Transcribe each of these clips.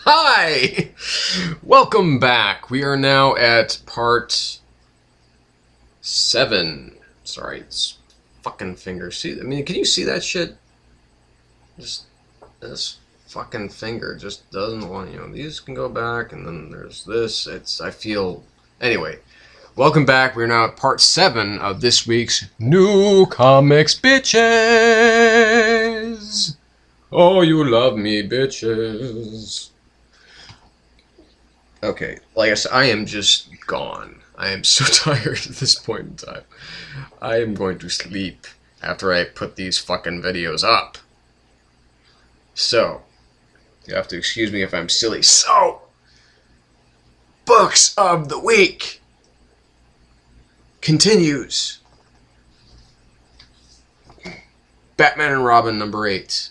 Hi! Welcome back. We are now at part 7. Sorry, it's fucking finger. See, I mean, can you see that shit? Just this fucking finger just doesn't want, these can go back, and then there's this. I feel. Anyway, welcome back. We're now at part 7 of this week's New Comics Bitches. Oh, you love me, bitches. Okay, like I said, I am just gone. I am so tired at this point in time. I am going to sleep after I put these fucking videos up. So, you have to excuse me if I'm silly. So, Books of the Week continues. Batman and Robin number 8.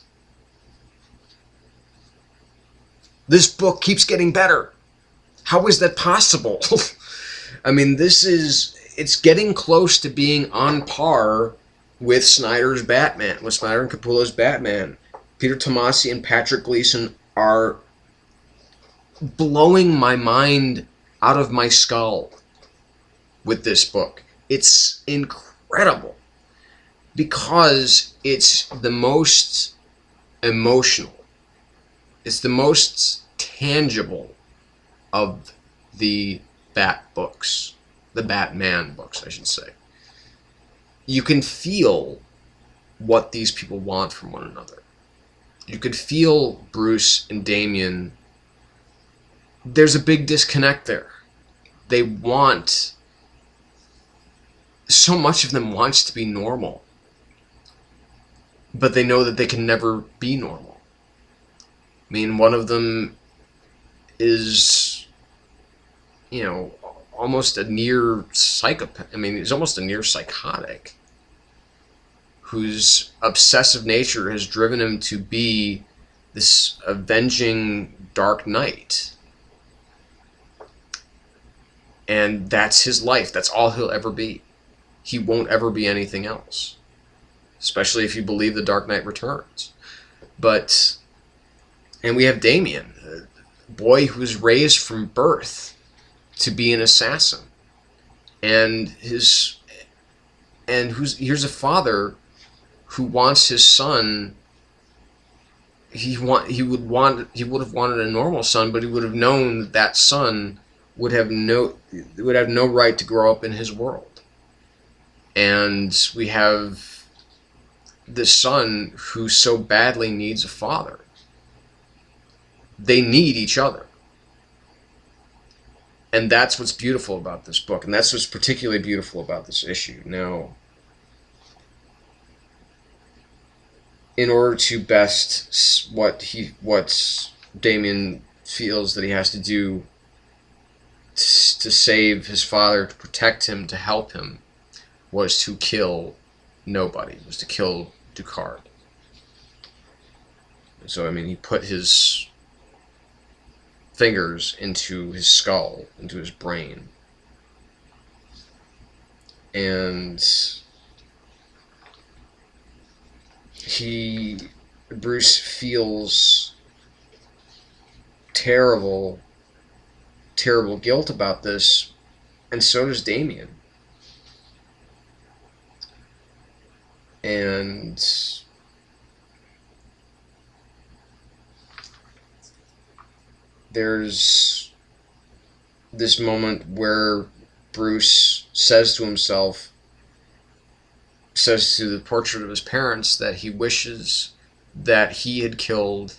This book keeps getting better. How is that possible? I mean, it's getting close to being on par with Snyder's Batman, with Snyder and Capullo's Batman. Peter Tomasi and Patrick Gleason are blowing my mind out of my skull with this book. It's incredible because it's the most emotional. It's the most tangible of the Bat books, the Batman books, I should say. You can feel what these people want from one another. You could feel Bruce and Damian. There's a big disconnect there. They want, so much of them wants to be normal, but they know that they can never be normal. I mean, one of them is, almost a near psychopath. I mean, he's almost a near psychotic, whose obsessive nature has driven him to be this avenging Dark Knight. And that's his life. That's all he'll ever be. He won't ever be anything else. Especially if you believe the Dark Knight Returns. And we have Damian, a boy who's raised from birth to be an assassin, and here's a father who wants his son. He would have wanted a normal son, but he would have known that son would have no right to grow up in his world. And we have this son who so badly needs a father. They need each other. And that's what's beautiful about this book. And that's what's particularly beautiful about this issue. Now, in order to best what Damian feels that he has to do to save his father, to protect him, to help him, was to kill nobody, was to kill Ducard. So, I mean, he put his fingers into his skull, into his brain. And Bruce feels terrible guilt about this, and so does Damian. And there's this moment where Bruce says to the portrait of his parents, that he wishes that he had killed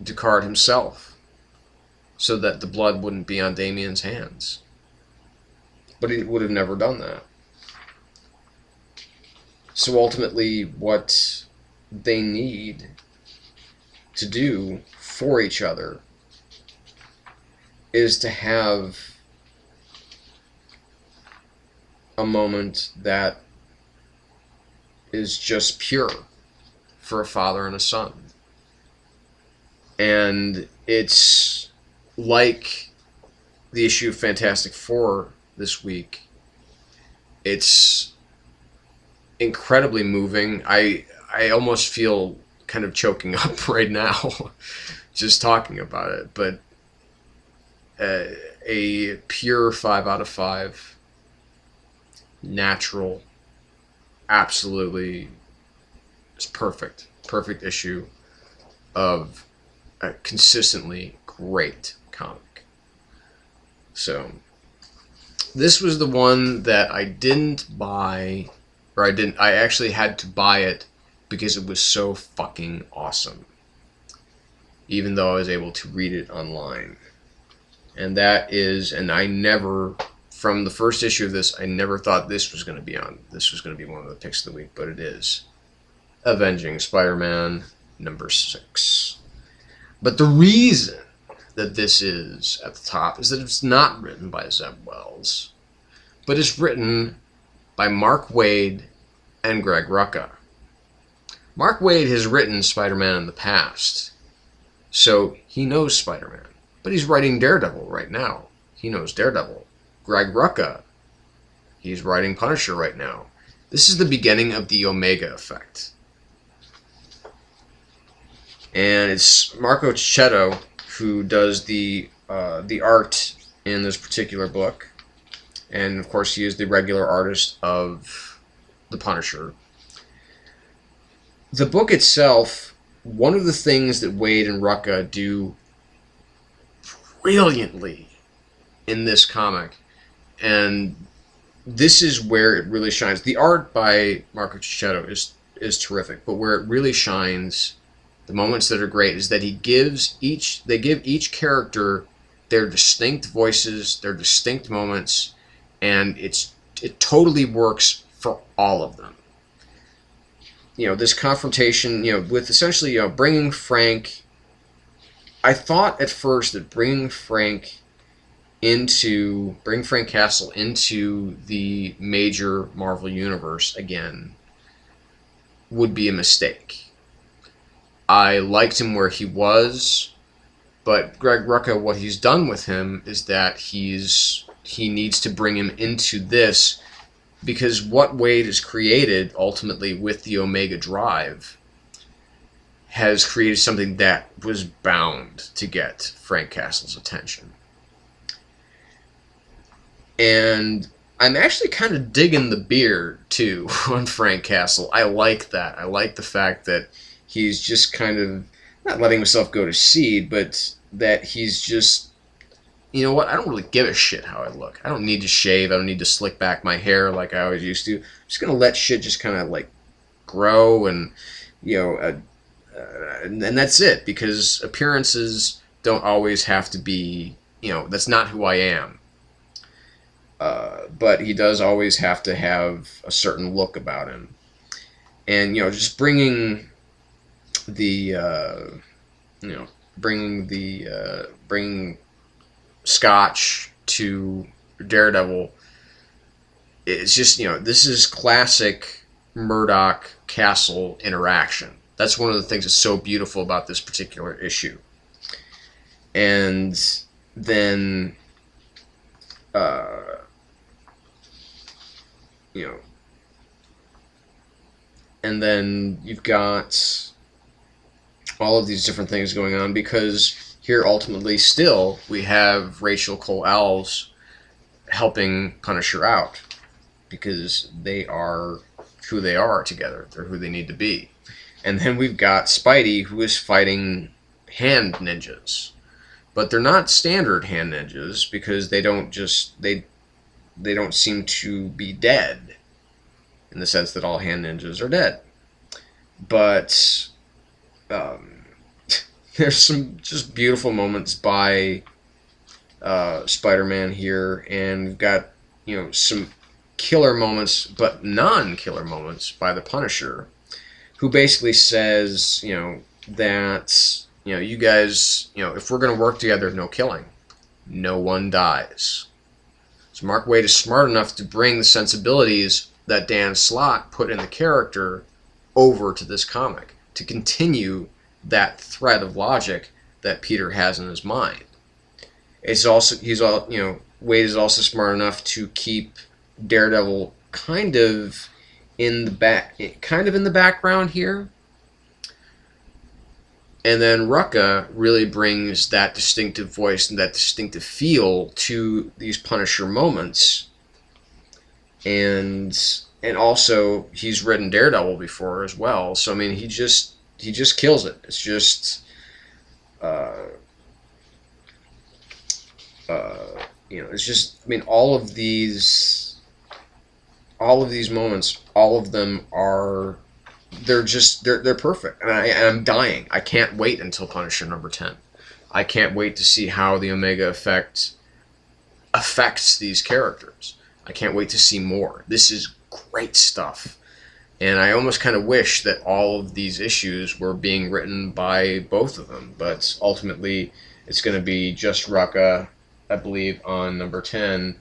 Ducard himself, so that the blood wouldn't be on Damian's hands. But he would have never done that. So ultimately, what they need to do for each other is to have a moment that is just pure for a father and a son. And it's like the issue of Fantastic Four this week. It's incredibly moving. I almost feel kind of choking up right now just talking about it. But a pure 5 out of 5, natural, absolutely, it's perfect issue of a consistently great comic. So this was the one that I didn't buy, or I actually had to buy it because it was so fucking awesome, even though I was able to read it online. And that is, and I never, from the first issue of this, I never thought this was going to be one of the picks of the week, but it is Avenging Spider-Man #6. But the reason that this is at the top is that it's not written by Zeb Wells, but it's written by Mark Waid and Greg Rucka. Mark Waid has written Spider-Man in the past, so he knows Spider-Man. But he's writing Daredevil right now. He knows Daredevil. Greg Rucka, he's writing Punisher right now. This is the beginning of the Omega effect. And it's Marco Checchetto who does the art in this particular book. And of course he is the regular artist of the Punisher. The book itself, one of the things that Waid and Rucka do brilliantly in this comic, and this is where it really shines. The art by Marco Checchetto is terrific, but where it really shines, the moments that are great, is that they give each character their distinct voices, their distinct moments, and it totally works for all of them. You know, this confrontation, with essentially, bringing Frank. I thought at first that bringing Frank Castle into the major Marvel universe again would be a mistake. I liked him where he was, but Greg Rucka, what he's done with him is that he needs to bring him into this, because what Waid has created ultimately with the Omega Drive has created something that was bound to get Frank Castle's attention. And I'm actually kind of digging the beard, too, on Frank Castle. I like that. I like the fact that he's just kind of not letting himself go to seed, but that he's just, you know what, I don't really give a shit how I look. I don't need to shave. I don't need to slick back my hair like I always used to. I'm just going to let shit just kind of, like, grow and, and that's it, because appearances don't always have to be, that's not who I am. But he does always have to have a certain look about him. And, just bringing bringing Scotch to Daredevil, it's just, this is classic Murdoch Castle interaction. That's one of the things that's so beautiful about this particular issue. And then, and then you've got all of these different things going on, because here ultimately still we have Rachel Cole Alves helping Punisher out, because they are who they are together. They're who they need to be. And then we've got Spidey, who is fighting hand ninjas. But they're not standard hand ninjas, because they don't seem to be dead, in the sense that all hand ninjas are dead. But there's some just beautiful moments by Spider-Man here, and we've got, some killer moments, but non-killer moments by the Punisher, who basically says, that, you guys, if we're going to work together, no killing. No one dies. So Mark Waid is smart enough to bring the sensibilities that Dan Slott put in the character over to this comic, to continue that thread of logic that Peter has in his mind. It's also, Waid is also smart enough to keep Daredevil kind of in the background here, And then Rucka really brings that distinctive voice and that distinctive feel to these Punisher moments. And also he's written Daredevil before as well. So I mean, he just kills it. It's just it's just, I mean, all of these moments, all of them are, they're perfect, and I'm dying. I can't wait until Punisher number 10. I can't wait to see how the Omega effect affects these characters. I can't wait to see more. This is great stuff. And I almost kind of wish that all of these issues were being written by both of them, but ultimately it's going to be just Rucka, I believe, on number 10,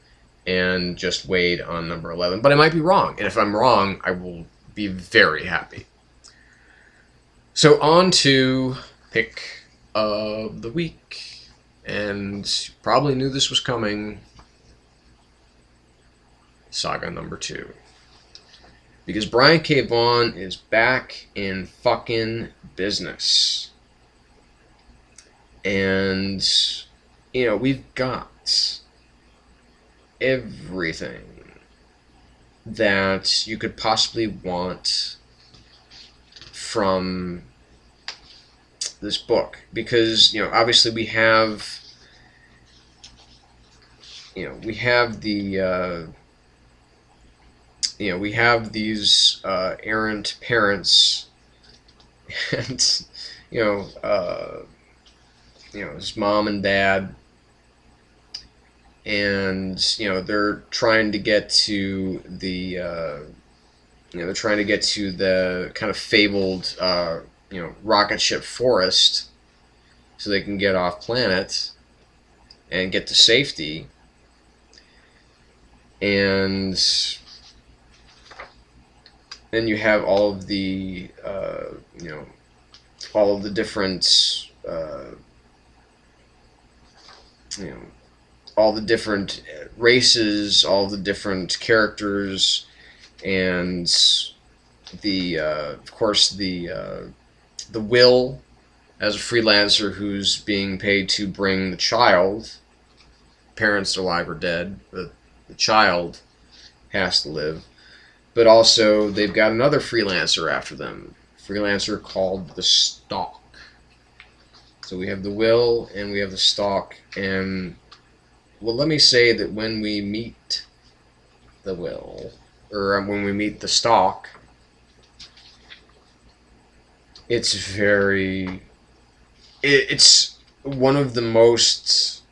and just Wade on number 11. But I might be wrong, and if I'm wrong, I will be very happy. So on to pick of the week, and you probably knew this was coming. Saga number 2. Because Brian K. Vaughan is back in fucking business. And, you know, we've got everything that you could possibly want from this book. Because, you know, obviously we have, we have these errant parents, and his mom and dad, and they're trying to get to the kind of fabled rocket ship Forest, so they can get off planet and get to safety. And then you have all of the different all the different races, all the different characters, and of course the Will as a freelancer who's being paid to bring the child. Parents are alive or dead, but the child has to live. But also, they've got another freelancer after them. Freelancer called the Stalk. So we have the Will, and we have the Stalk. And, well, let me say that when we meet the Will, or when we meet the Stalk, it's it's one of the most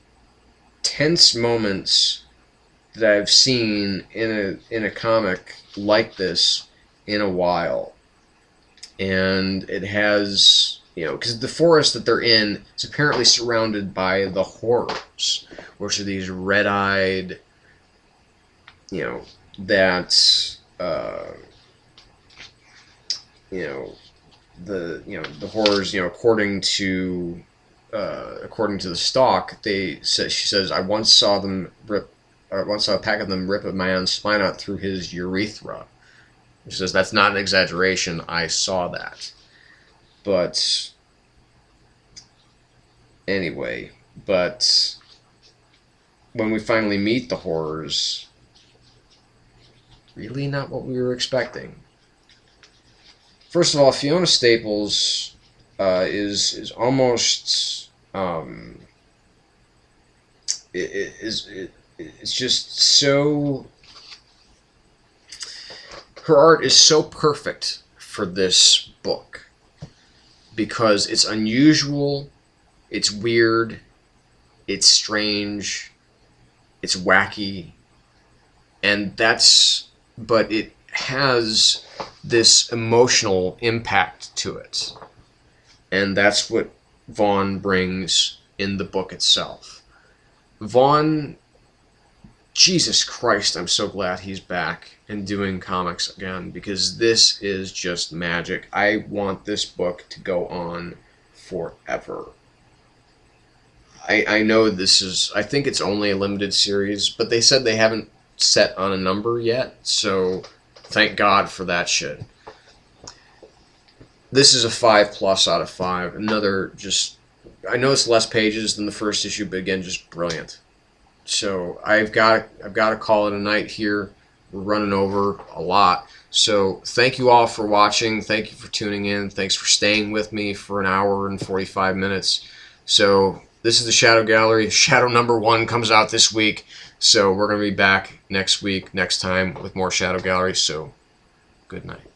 tense moments that I've seen in a comic like this in a while. And it has, because the forest that they're in is apparently surrounded by the horrors, which are these red-eyed, the horrors, according to the Stalk, she says, I once saw a pack of them rip a man's spine out through his urethra. She says, that's not an exaggeration, I saw that. But, anyway, when we finally meet the horrors, really not what we were expecting. First of all, Fiona Staples is almost, it's just so, her art is so perfect for this book because it's unusual, it's weird, it's strange, it's wacky, but it has this emotional impact to it, and that's what Vaughan brings in the book itself. Vaughan, Jesus Christ, I'm so glad he's back and doing comics again, because this is just magic. I want this book to go on forever. I know I think it's only a limited series, but they said they haven't set on a number yet, so thank God for that shit. this is a 5+ out of 5. Another just, I know it's less pages than the first issue, but again, just brilliant. So I've got to call it a night here. We're running over a lot. So thank you all for watching. Thank you for tuning in. Thanks for staying with me for an hour and 45 minutes. So this is the Shadow Gallery. Shadow number 1 comes out this week. So we're going to be back next week, next time, with more Shadow Gallery. So good night.